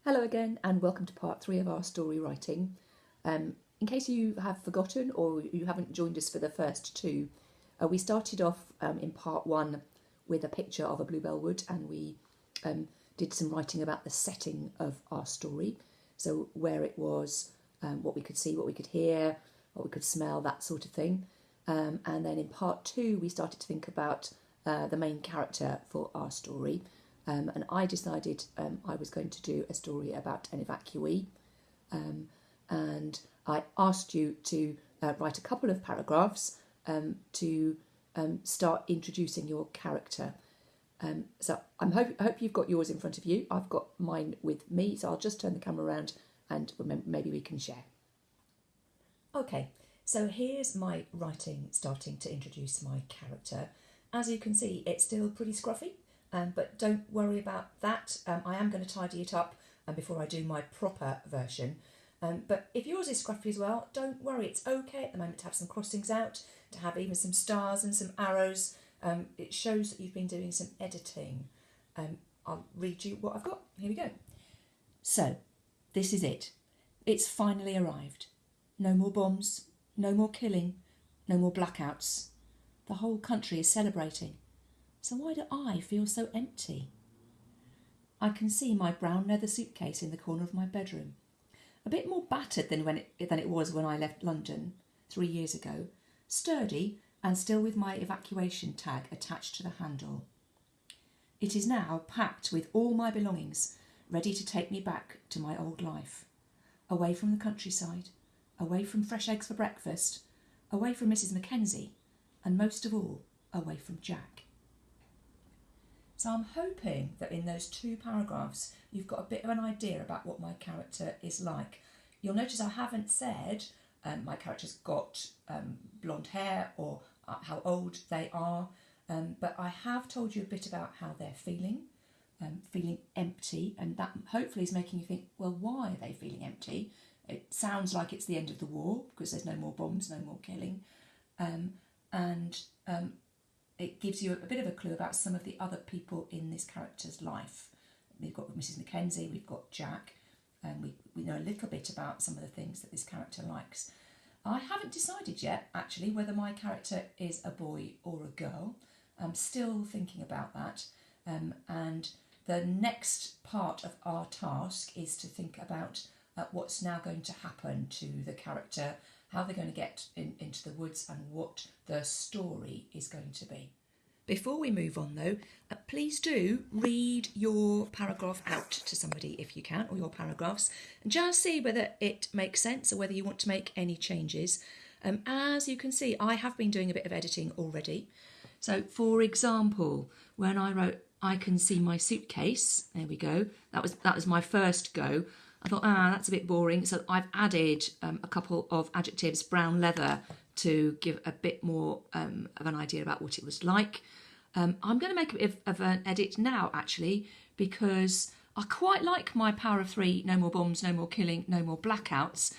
Hello again and welcome to part 3 of our story writing. In case you have forgotten or you haven't joined us for the first two, we started off in part 1 with a picture of a bluebell wood, and we did some writing about the setting of our story. So where it was, what we could see, what we could hear, what we could smell, that sort of thing. And then in part 2 we started to think about the main character for our story. And I decided I was going to do a story about an evacuee, and I asked you to write a couple of paragraphs to start introducing your character. So I hope you've got yours in front of you. I've got mine with me, so I'll just turn the camera around and maybe we can share. Okay, so here's my writing starting to introduce my character. As you can see, it's still pretty scruffy. But don't worry about that. I am going to tidy it up before I do my proper version. But if yours is scruffy as well, don't worry. It's okay at the moment to have some crossings out, to have even some stars and some arrows. It shows that you've been doing some editing. I'll read you what I've got. Here we go. So, this is it. It's finally arrived. No more bombs, no more killing, no more blackouts. The whole country is celebrating. So why do I feel so empty? I can see my brown leather suitcase in the corner of my bedroom, a bit more battered than it was when I left London 3 years ago, sturdy and still with my evacuation tag attached to the handle. It is now packed with all my belongings, ready to take me back to my old life, away from the countryside, away from fresh eggs for breakfast, away from Mrs. Mackenzie, and most of all, away from Jack. So I'm hoping that in those 2 paragraphs you've got a bit of an idea about what my character is like. You'll notice I haven't said my character's got blonde hair or how old they are, but I have told you a bit about how they're feeling empty, and that hopefully is making you think, well, why are they feeling empty? It sounds like it's the end of the war because there's no more bombs, no more killing, it gives you a bit of a clue about some of the other people in this character's life. We've got Mrs. Mackenzie, we've got Jack, and we know a little bit about some of the things that this character likes. I haven't decided yet, actually, whether my character is a boy or a girl. I'm still thinking about that. And the next part of our task is to think about what's now going to happen to the character, how they're going to get into the woods, and what the story is going to be. Before we move on though, please do read your paragraph out to somebody if you can, or your paragraphs, and just see whether it makes sense or whether you want to make any changes. As you can see, I have been doing a bit of editing already. So for example, when I wrote, I can see my suitcase, there we go, that was my first go. I thought, that's a bit boring, so I've added a couple of adjectives, brown leather, to give a bit more of an idea about what it was like. I'm going to make a bit of an edit now, actually, because I quite like my power of 3, no more bombs, no more killing, no more blackouts.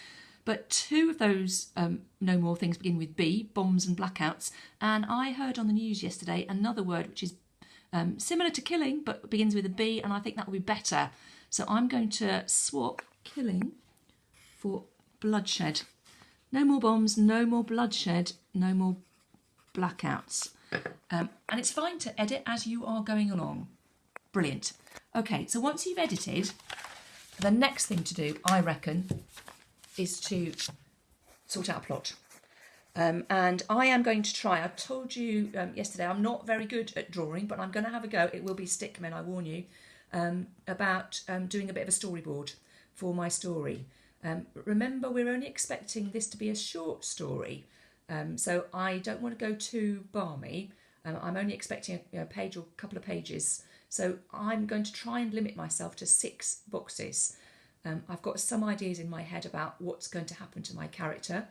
But 2 of those no more things begin with B, bombs and blackouts. And I heard on the news yesterday another word which is similar to killing, but begins with a B, and I think that will be better. So I'm going to swap killing for bloodshed. No more bombs, no more bloodshed, no more blackouts. And it's fine to edit as you are going along. Brilliant. Okay, so once you've edited, the next thing to do, I reckon, is to sort out a plot. And I am going to try, I told you yesterday, I'm not very good at drawing, but I'm going to have a go. It will be stickmen, I warn you. About doing a bit of a storyboard for my story. Remember, we're only expecting this to be a short story, so I don't want to go too balmy. I'm only expecting a page or a couple of pages, so I'm going to try and limit myself to 6 boxes. I've got some ideas in my head about what's going to happen to my character,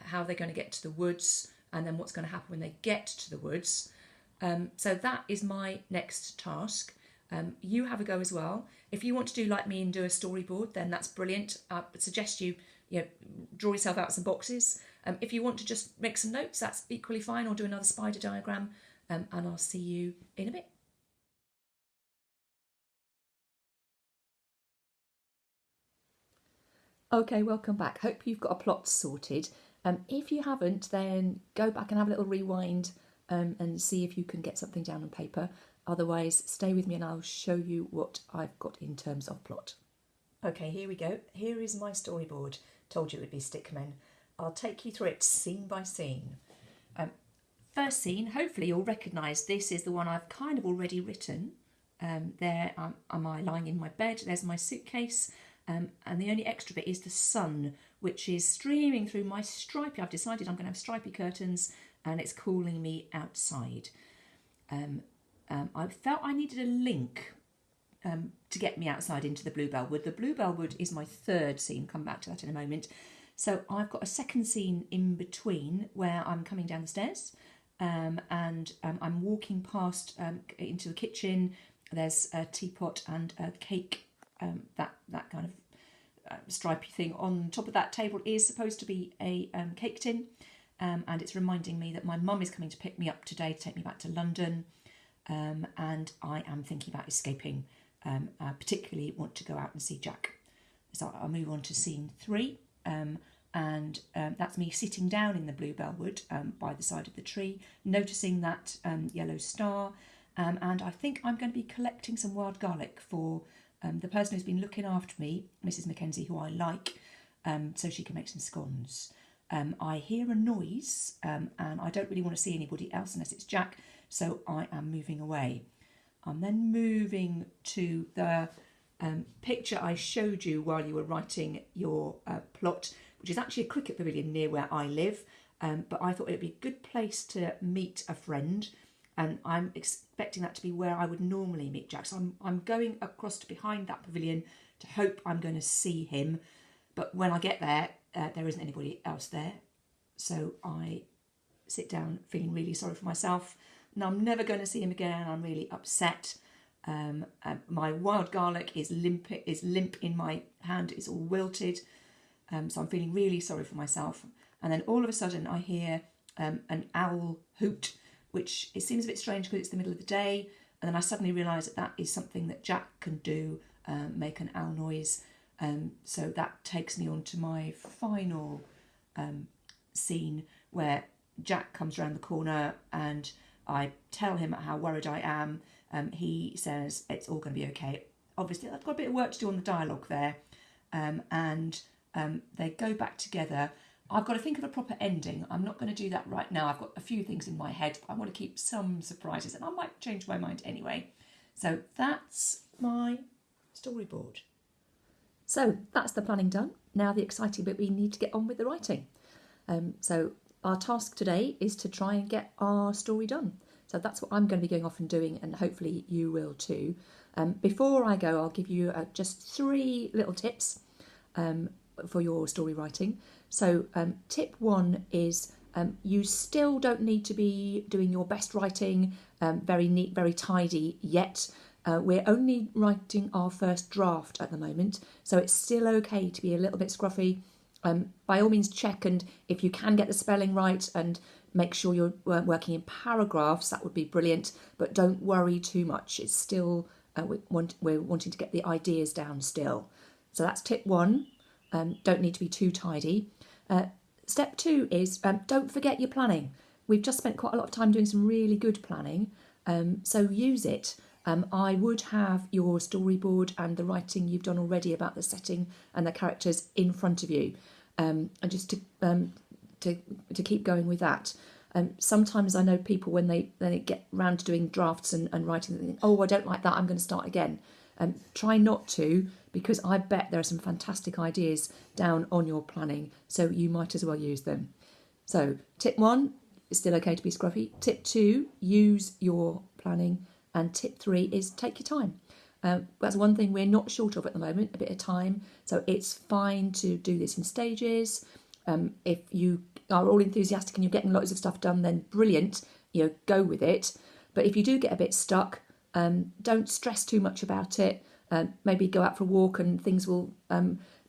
how they're going to get to the woods, and then what's going to happen when they get to the woods. So that is my next task. You have a go as well. If you want to do like me and do a storyboard, then that's brilliant. I would suggest you draw yourself out some boxes. If you want to just make some notes, that's equally fine, or do another spider diagram, and I'll see you in a bit. Okay, welcome back. Hope you've got a plot sorted. If you haven't, then go back and have a little rewind and see if you can get something down on paper. Otherwise, stay with me and I'll show you what I've got in terms of plot. Okay, here we go. Here is my storyboard. Told you it would be Stickmen. I'll take you through it scene by scene. First scene, hopefully you'll recognise this is the one I've kind of already written. There am I lying in my bed, there's my suitcase. And the only extra bit is the sun, which is streaming through my stripy. I've decided I'm going to have stripy curtains and it's cooling me outside. I felt I needed a link to get me outside into the Bluebell Wood. The Bluebell Wood is my third scene, come back to that in a moment. So I've got a second scene in between where I'm coming down the stairs and I'm walking past into the kitchen. There's a teapot and a cake. That kind of stripy thing on top of that table is supposed to be a cake tin, and it's reminding me that my mum is coming to pick me up today to take me back to London, and I am thinking about escaping. I particularly want to go out and see Jack. So I'll move on to scene 3, and that's me sitting down in the Bluebell Wood by the side of the tree, noticing that yellow star, and I think I'm going to be collecting some wild garlic for the person who's been looking after me, Mrs. Mackenzie, who I like, so she can make some scones. I hear a noise and I don't really want to see anybody else unless it's Jack, so I am moving away. I'm then moving to the picture I showed you while you were writing your plot, which is actually a cricket pavilion near where I live, but I thought it would be a good place to meet a friend. And I'm expecting that to be where I would normally meet Jack. So I'm going across to behind that pavilion to hope I'm going to see him. But when I get there, there isn't anybody else there. So I sit down feeling really sorry for myself. And I'm never going to see him again. I'm really upset. My wild garlic is limp in my hand. It's all wilted. So I'm feeling really sorry for myself. And then all of a sudden I hear an owl hoot, which it seems a bit strange because it's the middle of the day. And then I suddenly realise that is something that Jack can do, make an owl noise. So that takes me on to my final scene where Jack comes around the corner and I tell him how worried I am. He says it's all going to be okay. Obviously, I've got a bit of work to do on the dialogue there. And they go back together. I've got to think of a proper ending. I'm not going to do that right now. I've got a few things in my head, but I want to keep some surprises and I might change my mind anyway. So that's my storyboard. So that's the planning done. Now the exciting bit, we need to get on with the writing. So our task today is to try and get our story done. So that's what I'm going to be going off and doing, and hopefully you will too. Before I go, I'll give you just 3 little tips for your story writing. So tip 1 is you still don't need to be doing your best writing, very neat, very tidy yet. We're only writing our first draft at the moment, so it's still okay to be a little bit scruffy. By all means check, and if you can get the spelling right and make sure you're working in paragraphs, that would be brilliant, but don't worry too much. It's still, we're wanting to get the ideas down still. So that's tip 1. Don't need to be too tidy. Step 2 is don't forget your planning. We've just spent quite a lot of time doing some really good planning, so use it. I would have your storyboard and the writing you've done already about the setting and the characters in front of you, and just to keep going with that. Sometimes I know people when they get round to doing drafts and writing, they think, oh, I don't like that, I'm going to start again. Try not to, because I bet there are some fantastic ideas down on your planning, so you might as well use them. So tip 1, it's still okay to be scruffy. Tip 2, use your planning. And tip 3 is take your time. That's one thing we're not short of at the moment, a bit of time. So it's fine to do this in stages. If you are all enthusiastic and you're getting loads of stuff done, then brilliant, go with it. But if you do get a bit stuck, don't stress too much about it. Maybe go out for a walk and things will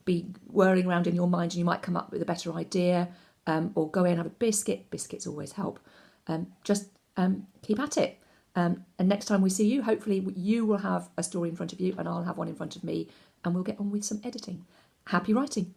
be whirling around in your mind and you might come up with a better idea. Or go in and have a biscuit. Biscuits always help. Just keep at it. And next time we see you, hopefully you will have a story in front of you and I'll have one in front of me, and we'll get on with some editing. Happy writing.